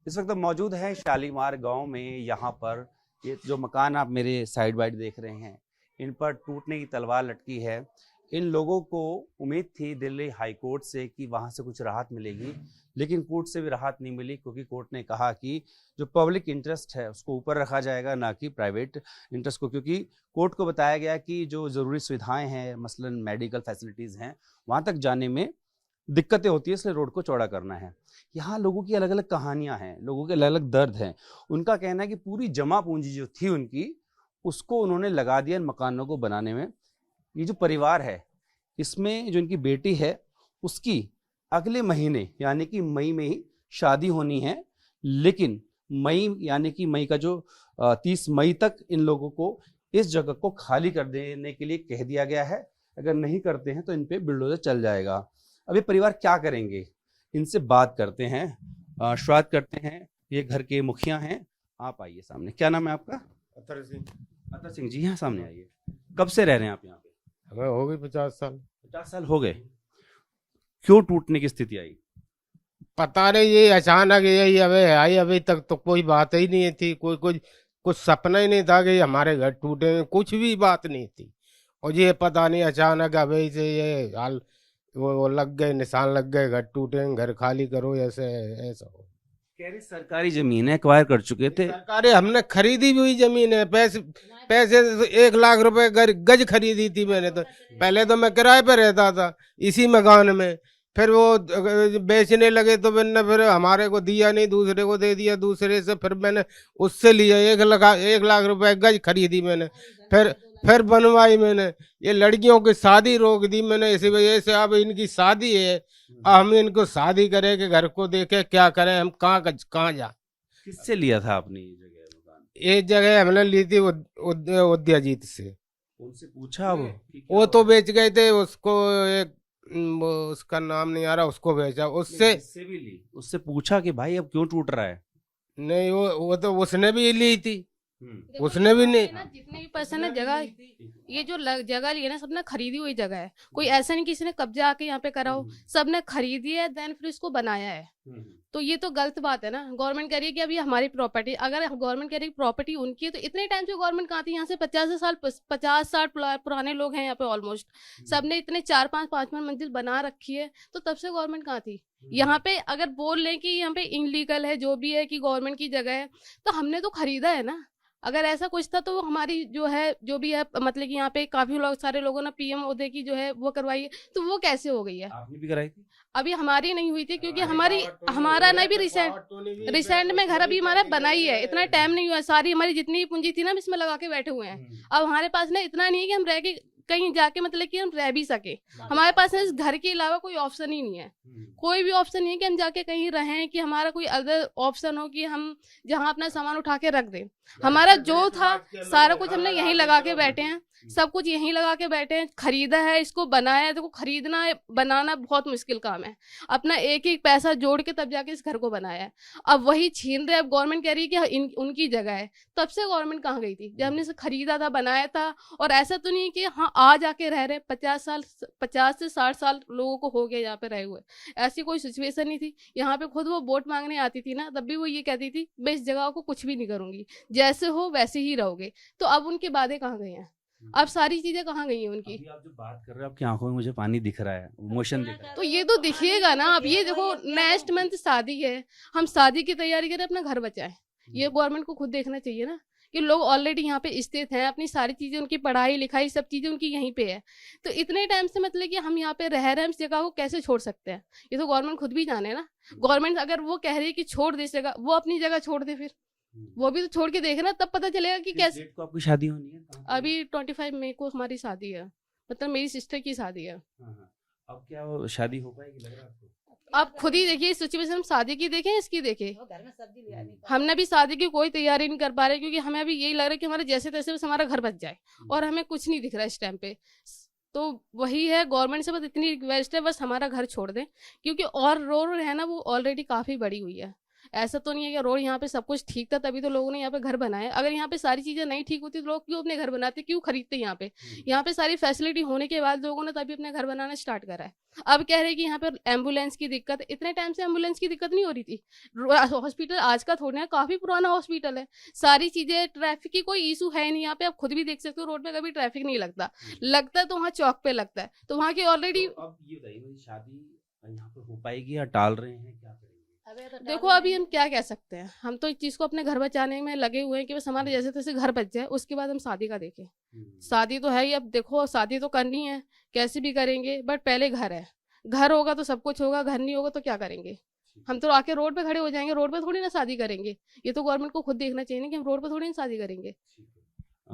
इस वक्त हम मौजूद हैं शालीमार गांव में। यहाँ पर ये जो मकान आप मेरे साइड बाइड देख रहे हैं, इन पर टूटने की तलवार लटकी है। इन लोगों को उम्मीद थी दिल्ली हाई कोर्ट से कि वहां से कुछ राहत मिलेगी, लेकिन कोर्ट से भी राहत नहीं मिली, क्योंकि कोर्ट ने कहा कि जो पब्लिक इंटरेस्ट है उसको ऊपर रखा जाएगा, ना कि प्राइवेट इंटरेस्ट को। क्योंकि कोर्ट को बताया गया कि जो ज़रूरी सुविधाएं हैं, मसलन मेडिकल फैसिलिटीज़ हैं, वहाँ तक जाने में दिक्कतें होती है, इसलिए रोड को चौड़ा करना है। यहाँ लोगों की अलग अलग कहानियां हैं, लोगों के अलग अलग दर्द हैं। उनका कहना है कि पूरी जमा पूंजी जो थी उनकी, उसको उन्होंने लगा दिया इन मकानों को बनाने में। ये जो परिवार है, इसमें जो इनकी बेटी है, उसकी अगले महीने यानी कि मई में ही शादी होनी है, लेकिन मई यानी कि मई का जो 30 मई तक इन लोगों को इस जगह को खाली कर देने के लिए कह दिया गया है। अगर नहीं करते हैं तो इन पे बिल्डोजर चल जाएगा। अभी परिवार क्या करेंगे, इनसे बात करते हैं, शुरुआत करते हैं। ये घर के मुखिया हैं, आप आइए सामने। क्या नाम है आपका? अतर सिंह। अतर सिंह जी, यहाँ सामने आइए। कब से रह रहे हैं आप यहाँ पे? हमें हो गई 50 साल। 50 साल हो गए। क्यों टूटने की स्थिति आई? पता नहीं, ये अचानक यही अबे आई, अभी तक तो कोई बात ही नहीं थी, कोई कुछ कुछ सपना ही नहीं था कि हमारे घर टूटे, कुछ भी बात नहीं थी। और ये पता नहीं अचानक अभी से ये हाल, वो लग गए, निशान लग गए, घर टूटे, घर खाली करो, ऐसे ऐसा हो। कह रहे सरकारी जमीन है, एक्वायर कर चुके थे। सरकारें हमने खरीदी भी हुई जमीन है, पैसे पैसे 1 लाख रुपए गज खरीदी थी मैंने तो। पहले तो मैं किराए पे रहता था इसी मकान में, फिर वो बेचने लगे तो मैंने फिर हमारे को दिया नहीं, दूसरे को दे दिया, दूसरे से फिर मैंने उससे लिया 1 लाख रुपए गज खरीदी मैंने। फिर बनवाई मैंने। ये लड़कियों की शादी रोक दी मैंने इसी वजह से। अब इनकी शादी है, अब हम इनको शादी करें कि घर को देखे, क्या करें, हम कहाँ जाए। किससे लिया था आपने ये जगह मकान? एक जगह हमने ली थी उद्याजीत से। उनसे पूछा वो कि क्या वो तो हुआ? बेच गए थे उसको, एक वो उसका नाम नहीं आ रहा, उसको बेचा उससे। जिससे भी ली, उससे पूछा कि भाई अब क्यों टूट रहा है? नहीं, वो तो उसने भी ली थी, देखो, उसने भी नहीं। ना जितने भी पर्सन है जगह, ये जो जगह ली है ना, सबने खरीदी हुई जगह है। कोई ऐसा नहीं किसी ने कब्जा आके यहाँ पे करा हो, सबने खरीदी है, देन फिर इसको बनाया है। तो ये तो गलत बात है ना। गवर्नमेंट कह रही है कि अभी हमारी प्रॉपर्टी, अगर गवर्नमेंट कह रही है प्रॉपर्टी उनकी है, तो इतने टाइम से गवर्नमेंट कहाँ थी? यहाँ से 50 साल पुराने लोग हैं यहाँ पे ऑलमोस्ट। सबने इतने 4-5 मंजिल बना रखी है, तो तब से गवर्नमेंट कहाँ थी? यहाँ पे अगर बोल लें कि यहाँ पे इनलीगल है, जो भी है, कि गवर्नमेंट की जगह है, तो हमने तो खरीदा है ना। अगर ऐसा कुछ था तो हमारी जो है, जो भी है, मतलब कि यहाँ पे काफी लोग, सारे लोगों ने पीएम ओदे की जो है वो करवाई है, तो वो कैसे हो गई है? आपने भी कराई थी? अभी हमारी नहीं हुई थी, क्योंकि हमारा नहीं भी रिसेंट में घर अभी हमारा बना ही है। इतना टाइम नहीं हुआ है, सारी हमारी जितनी भी पूंजी थी ना, हम इसमें लगा के बैठे हुए हैं। अब हमारे पास ना इतना नहीं है कि हम रह के कहीं जाके, मतलब कि हम रह भी सके। हमारे पास इस घर के अलावा कोई ऑप्शन ही नहीं है। कोई भी ऑप्शन नहीं है कि हम जाके कहीं रहें, कि हमारा कोई अदर ऑप्शन हो कि हम जहाँ अपना सामान उठा के रख दें। हमारा जो था सारा कुछ हमने यहीं लगा के बैठे हैं, सब कुछ यहीं लगा के बैठे हैं। खरीदा है, इसको बनाया है। देखो, खरीदना बनाना बहुत मुश्किल काम है। अपना एक एक पैसा जोड़ के तब जाके इस घर को बनाया है। अब वही छीन रहे। अब गवर्नमेंट कह रही है कि उनकी जगह है। तब से गवर्नमेंट कहाँ गई थी जब हमने इसे खरीदा था, बनाया था? और ऐसा तो नहीं कि हाँ आज आके रह रहे 50 से 60 साल लोगों को हो गया यहाँ पे रहे हुए। ऐसी कोई सिचुएशन नहीं थी। यहाँ पे खुद वो वोट मांगने आती थी ना, तब भी वो ये कहती थी मैं इस जगह को कुछ भी नहीं करूंगी, जैसे हो वैसे ही रहोगे। तो अब उनके वादे कहाँ गए हैं? अब सारी चीजें कहाँ गई हैं उनकी? अभी आप जो बात कर रहे हो, आपकी आंखों में मुझे पानी दिख रहा है, इमोशन दिख रहा है। तो ये तो दिखिएगा ना। अब ये देखो, नेक्स्ट मंथ शादी है, हम शादी की तैयारी करें, अपना घर बचाएं। ये गवर्नमेंट को खुद देखना चाहिए ना, कि लोग ऑलरेडी यहाँ पे स्थित हैं, अपनी सारी चीजें, उनकी पढ़ाई लिखाई सब चीजें उनकी यहीं पे है। तो इतने टाइम से मतलब कि हम यहाँ पे रह रहे हैं, इस जगह को कैसे छोड़ सकते हैं? ये तो गवर्नमेंट खुद भी जाने ना। गवर्नमेंट अगर वो कह रही है कि छोड़ दे इस जगह, वो अपनी जगह छोड़ दे, फिर वो भी तो छोड़ के देखे ना, तब पता चलेगा कि किस कैसे। डेट को आपकी शादी होनी है? कहाँ पे? अभी 25 मई को हमारी शादी है, मतलब मेरी सिस्टर की शादी है। हाँ, हाँ। अब क्या वो शादी हो पाएगी, लग रहा है आपको? आप खुद ही देखिए सिचुएशन, हम शादी की देखें, इसकी देखें। घर में सब्जी ले आनी। हमने भी शादी की कोई तैयारी नहीं कर पा रहे, क्योंकि हमें अभी यही लग रहा है कि हमारे जैसे तैसे बस हमारा घर बच जाए, और हमें कुछ नहीं दिख रहा इस टाइम पे। तो वही है, गवर्नमेंट से बस इतनी रिक्वेस्ट है, बस हमारा घर छोड़ दें, क्योंकि और रोड है ना, वो ऑलरेडी काफी बड़ी हुई है। ऐसा तो नहीं है कि रोड यहाँ पे सब कुछ ठीक था तभी तो लोगों ने यहाँ पे घर बनाए। अगर यहाँ पे सारी चीजें नहीं ठीक होती तो लोग क्यों अपने घर बनाते, क्यों खरीदते यहाँ पे? यहाँ पे सारी फैसिलिटी होने के बाद लोगों ने तभी अपने घर बनाना स्टार्ट करा है। अब कह रहे हैं कि यहाँ पे एम्बुलेंस की दिक्कत, इतने टाइम से एम्बुलेंस की दिक्कत नहीं हो रही थी। हॉस्पिटल आज का थोड़ा है, काफी पुराना हॉस्पिटल है, सारी चीजें, ट्रैफिक की कोई इशू है नहीं यहाँ पे। आप खुद भी देख सकते हो रोड पे कभी ट्रैफिक नहीं लगता, लगता है तो वहाँ चौक पे लगता है, तो वहाँ की ऑलरेडी। अब ये बताइए मेरी शादी यहाँ पर हो पाएगी या टाल रहे हैं, क्या करेंगे? देखो अभी हम क्या कह सकते हैं, हम तो इस चीज को अपने घर बचाने में लगे हुए हैं कि बस हमारे जैसे तैसे घर बच जाए, उसके बाद हम शादी का देखें। शादी तो है ही, अब देखो शादी तो करनी है, कैसे भी करेंगे, बट पहले घर है। घर होगा तो सब कुछ होगा, घर नहीं होगा तो क्या करेंगे? हम तो आके रोड पे खड़े हो जाएंगे, रोड पे थोड़ी ना शादी करेंगे। ये तो गवर्नमेंट को खुद देखना चाहिए ना कि हम रोड पे थोड़ी ना शादी करेंगे।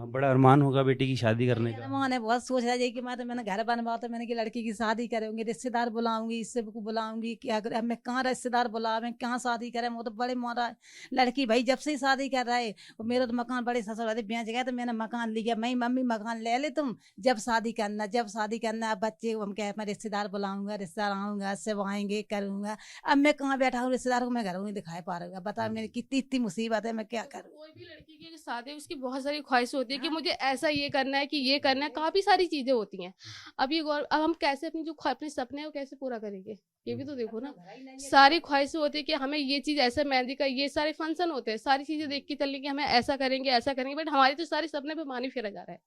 बड़ा अरमान होगा बेटी की शादी करने का। मैंने बहुत सोच रहा है कि मैंने घर बनवा, तो मैंने कि लड़की की शादी करूंगी, रिश्तेदार बुलाऊंगी, इससे को बुलाऊंगी, क्या अब मैं कहाँ रिश्तेदार बुलावे, कहाँ शादी करें? वो तो बड़े मारा लड़की भाई जब से ही शादी कर रहा है। वो मेरा तो मकान बड़े ससुर बेच गया, तो मैंने मकान लिया, मैं मम्मी मकान ले ले तुम, जब शादी करना, जब शादी करना। अब बच्चे हम क्या, मैं रिश्तेदार बुलाऊंगा, रिश्तेदार आऊंगा, सब आएंगे, करूंगा। अब मैं कहाँ बैठा हूँ, रिश्तेदार को मैं घर नहीं दिखाई पा रहा हूँ। बता मेरी कितनी इतनी मुसीबत है, मैं क्या करूँ? कोई भी लड़की की शादी उसकी बहुत सारी ख्वाहिशें होती है कि मुझे ऐसा ये करना है, कि ये करना है, काफी सारी चीजें होती हैं। अब हम कैसे अपनी जो अपने सपने हैं वो कैसे पूरा करेंगे, ये भी तो देखो ना। सारी ख्वाहिशें होती है कि हमें ये चीज ऐसे, मेहंदी का ये सारे फंक्शन होते हैं, सारी चीजें देख के चलने कि हमें ऐसा करेंगे ऐसा करेंगे, बट हमारे तो सारे सपने पे पानी फेरा जा रहा है,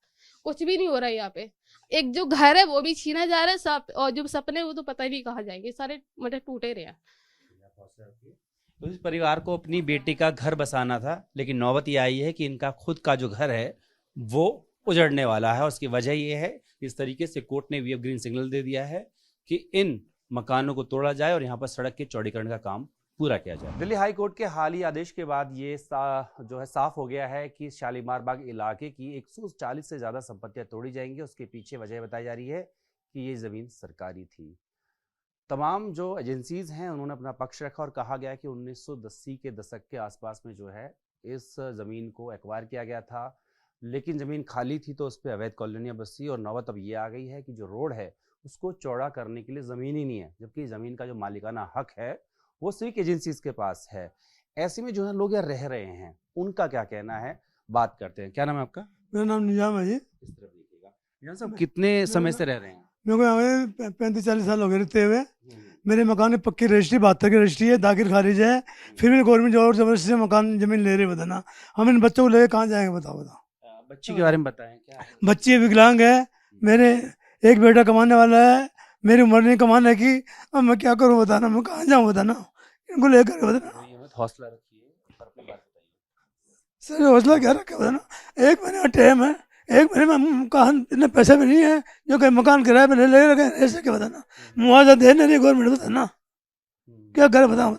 कुछ भी नहीं हो रहा है यहाँ पे। एक जो घर है वो भी छीना जा रहा है सब, और जो सपने वो तो पता ही नहीं कहाँ जाएंगे, सारे मतलब टूटे रहे हैं। तो इस परिवार को अपनी बेटी का घर बसाना था, लेकिन नौबत ये आई है कि इनका खुद का जो घर है वो उजड़ने वाला है। उसकी वजह ये है, इस तरीके से कोर्ट ने वी ग्रीन सिग्नल दे दिया है कि इन मकानों को तोड़ा जाए और यहाँ पर सड़क के चौड़ीकरण का काम पूरा किया जाए। दिल्ली हाई कोर्ट के हाल ही आदेश के बाद ये जो है साफ हो गया है कि शालीमार बाग इलाके की 140 से ज्यादा संपत्तियां तोड़ी जाएंगी। उसके पीछे वजह बताई जा रही है कि ये जमीन सरकारी थी। तमाम जो एजेंसीज हैं उन्होंने अपना पक्ष रखा और कहा गया कि 1980 के दशक के आसपास में जो है इस जमीन को एक्वायर किया गया था, लेकिन जमीन खाली थी तो उस पर अवैध कॉलोनियां बसी और नौबत अब ये आ गई है कि जो रोड है उसको चौड़ा करने के लिए ज़मीन ही नहीं है, जबकि ज़मीन का जो मालिकाना हक है वो सिविक एजेंसीज के पास है। ऐसे में जो है लोग यहाँ रह रहे हैं, उनका क्या कहना है, बात करते हैं। क्या नाम है आपका? मेरा नाम निजाम है जी। इस तरफ देखिएगा। निजाम साहब, कितने समय से रह रहे हैं? मेरे को यहाँ 35-40 साल हो गए रहते हुए। मेरे मकान की पक्की रजिस्ट्री 72 की रजिस्ट्री है, दाखिल खारिज है, फिर भी गवर्नमेंट जोर जबरदस्ती से मकान जमीन ले रहे बताना। हम इन बच्चों को लेके कहाँ जाएंगे? बताओ। बच्ची के बारे में बताएं। क्या है? बच्ची विकलांग है, मेरे एक बेटा कमाने वाला है, मेरी उम्र नहीं कमाने की। अब मैं क्या करूँ बताना, मैं कहाँ जाऊँ बताना, इनको लेकर बताना। हौसला रखिए, अपनी बात बताइए। सर हौसला क्या रखे बताना, 1 महीने का टाइम है, 1 महीने में मकान इतने पैसे भी नहीं है जो कि मकान किराए पे ले रखे, ऐसे क्या बताना, मुआवजा दे नहीं गवर्नमेंट बताना, क्या करे बताओ।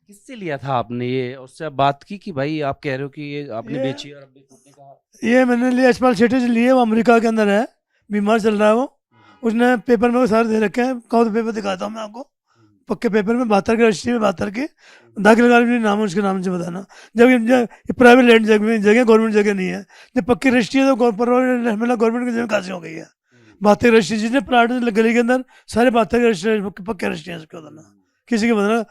किससे लिया था आपने ये? उससे आप बात की कि भाई आप कह रहे हो कि ये आपने बेची और अब कहा? ये मैंने लिया यशपाल शेट्टी से लिए, वो अमेरिका के अंदर है, बीमार चल रहा है वो। उसने पेपर में वो सारे दे रखे हैं, कौन पेपर दिखाता हूँ मैं आपको, पक्के पेपर में 72 की रजिस्ट्री में 72 की दाखिल खारिज नाम है उसके नाम से बताना। जब प्राइवेट लैंड जगह गवर्नमेंट जगह नहीं है, जब पक्की रजिस्ट्री है तो गवर्नमेंट की जमीन खासी हो गई है। 72 रजिस्ट्री जितने प्लाट गली के अंदर सारे 72 की रजिस्ट्री पक्के रजिस्ट्री है, उसके बताना किसी के बताना।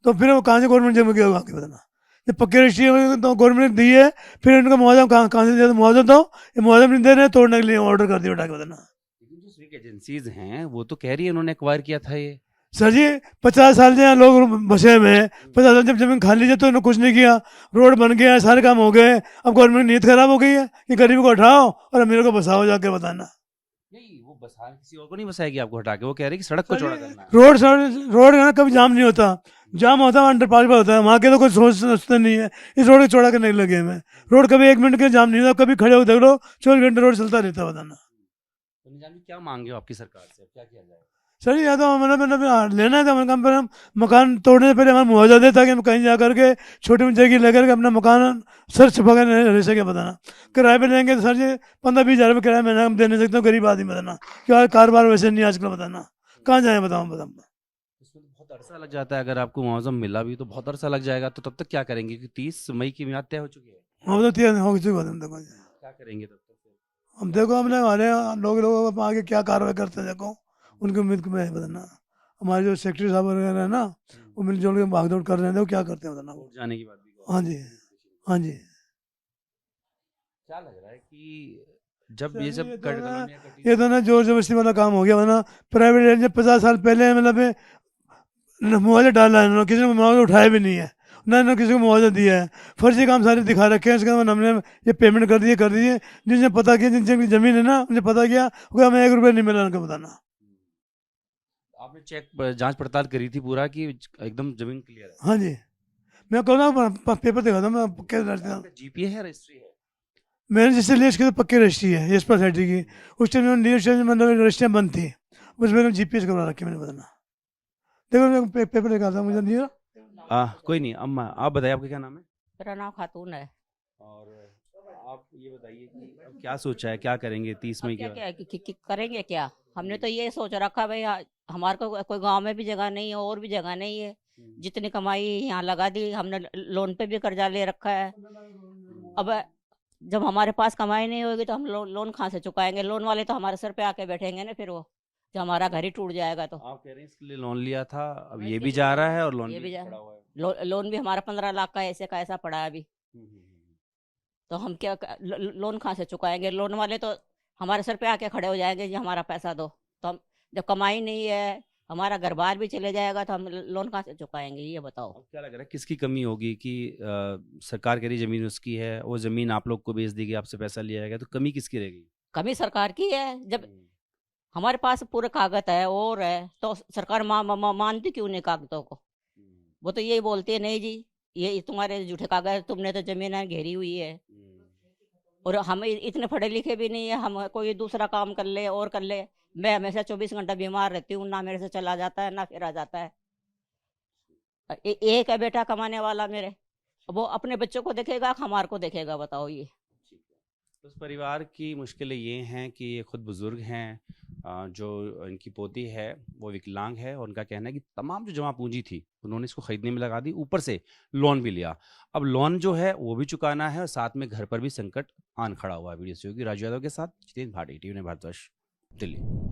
तो फिर वो कहाँ से गवर्नमेंट जमीन की होगा बताना, जब पक्की रजिस्ट्री तो गवर्नमेंट ने दी है, फिर इनका मुआवजा कहाँ से दिया? मुआवजा दो, ये मुआवजा नहीं दे रहे, तोड़ने के लिए ऑर्डर कर दिया उठा के बताना। लेकिन जो सिविक एजेंसीज हैं वो तो कह रही है उन्होंने एक्वायर किया था ये। सर जी 50 साल से यहाँ लोग बसे हुए हैं, 50 साल जब जमीन खाली है तो इन्होंने कुछ नहीं किया, रोड बन गया, सारे काम हो गए। अब गवर्नमेंट की नीयत खराब हो गई है कि गरीबों को उठाओ और अमीरों को बसाओ, जाके बताना। नहीं, वो बसा किसी और को नहीं बसाएगी आपको हटा के, वो कह रहे कि सड़क को चौड़ा करना है। रोड यहाँ कभी जाम नहीं होता, जाम होता है अंडरपास पर होता है, वहाँ के तो कोई सोचते नहीं है। इस रोड को चौड़ा करने लगे हैं, रोड कभी 1 मिनट के जाम नहीं होता, कभी खड़े हो देख लो 24 घंटे रोड चलता रहता है बताना। तो निजाम जी क्या मांगे हो आपकी सरकार से, क्या किया जाए? सर या तो मतलब लेना था कम पर हम मकान तोड़ने से पहले हमें मुआवजा दे, ताकि हम कहीं जा करके छोटी मोटी जगह लेकर के अपना मकान सर छुपा कर रह सके बताना। किराए पे लेंगे तो सर जी 15-20 हज़ार रुपये किराया महीना हम दे नहीं सकते हैं, गरीब आदमी बताना, क्या कारोबार वैसे नहीं आजकल बताना, कहाँ जाए बताओ। इसमें तो बहुत अरसा लग जाता है, अगर आपको मुआवजा मिला भी तो बहुत अरसा लग जाएगा, तो तब तक क्या करेंगे? क्योंकि 30 मई की मियाद तय हो चुकी है। हम तो तैयार हो चुके हैं, देखो क्या करेंगे तब तक? हम देखो हमने हमारे लोगों को आगे क्या कार्रवाई करते हैं, देखो उनकी उम्मीद को मैं बताना। हमारे जो सेक्रेटरी साहब वगैरह है ना, वो मिलजुल के भागदौड़ कर रहे थे, वो क्या करते हैं बताना। कोर्ट जाने की बात भी हाँ जी, हाँ जी। क्या लग रहा है कि जब ये सब ये तो ना- कॉलोनियां कटी ये तो ना जोर जबरदस्ती वाला काम हो गया, वरना प्राइवेट जब 50 साल पहले मतलब मुआवजा डाला है इन्होंने, किसी ने मुआवजा उठाया भी नहीं है, ना इन्होंने किसी को मुआवजा दिया है। फर्जी काम सारे दिखा रखे हैं, इसके बाद हमने ये पेमेंट कर दिए। जिनसे पता किया, जिनसे जमीन है ना, उनसे पता किया, कोई हमें 1 रुपया नहीं मिला उनका बताना। आपने चेक जांच पड़ताल करी थी पूरा कि एकदम जमीन क्लियर है? हाँ जी, मैं कहूँ ना पेपर दिखा था, मैं पक्के रजिस्ट्री आपका जीपीए है, रजिस्ट्री है? मैंने जिससे लिस्ट की तो पक्की रजिस्ट्री है यस सोसाइटी की। उस टाइम मतलब रजिस्ट्रियाँ बंद थी, उसमें जीपीएस करवा रखी मैंने बताना। देखो मैं पेपर दिखा था, मुझे दिया। कोई नहीं, अम्मा आप बताइए आपका क्या नाम है? मेरा नाम खातून है। और आप ये बताइए कि अब क्या सोचा है, क्या करेंगे 30 मई के क्या बाद? क्या करेंगे क्या? हमने तो ये सोच रखा भाई, हमारे को कोई गांव में भी जगह नहीं है और भी जगह नहीं है। जितनी कमाई यहाँ लगा दी हमने, लोन पे भी कर्जा ले रखा है। अब जब हमारे पास कमाई नहीं होगी तो हम लोन कहाँ से चुकाएंगे? लोन वाले तो हमारे सर पे आके बैठेंगे ना, फिर वो जब हमारा घर ही टूट जाएगा तो। आप कह रहे हैं इसके लिए लोन लिया था, अब ये भी जा रहा है और लोन ये भी भी जा पड़ा हुआ है। लोन भी हमारा 15 लाख का ऐसे का ऐसा पड़ा है अभी। तो हम क्या लोन कहाँ से चुकाएंगे? लोन वाले तो हमारे सर पे आके खड़े हो जाएंगे, जी हमारा पैसा दो। तो हम जब कमाई नहीं है, हमारा घर बार भी चले जाएगा, तो हम लोन कहाँ से चुकाएंगे? ये बताओ। अब क्या लग रहा है किसकी कमी होगी कि सरकार कह रही जमीन उसकी है, वो जमीन आप लोग को बेच देगी, आपसे पैसा लिया जाएगा, तो कमी किसकी रहेगी? कमी सरकार की है। जब हमारे पास पूरे कागज है और है तो सरकार मानती क्यों नहीं कागजों को? वो तो यही बोलती है, नहीं जी ये तुम्हारे झूठे कागज, तुमने तो जमीन घेरी हुई है। और हम इतने पढ़े लिखे भी नहीं है, हम कोई दूसरा काम कर ले और कर ले। मैं हमेशा 24 घंटा बीमार रहती हूँ, ना मेरे से चला जाता है ना फिर आ जाता है। एक है बेटा कमाने वाला मेरे, वो अपने बच्चों को देखेगा, हमारे को देखेगा? बताओ ये। उस परिवार की मुश्किलें ये हैं कि ये खुद बुजुर्ग हैं, जो इनकी पोती है वो विकलांग है, और उनका कहना है कि तमाम जो जमा पूंजी थी उन्होंने इसको खरीदने में लगा दी, ऊपर से लोन भी लिया। अब लोन जो है वो भी चुकाना है और साथ में घर पर भी संकट आन खड़ा हुआ है। वीडियो सहयोगी राजू यादव के साथ जितेंद्र भाटी, टीवी भारतवर्ष, दिल्ली।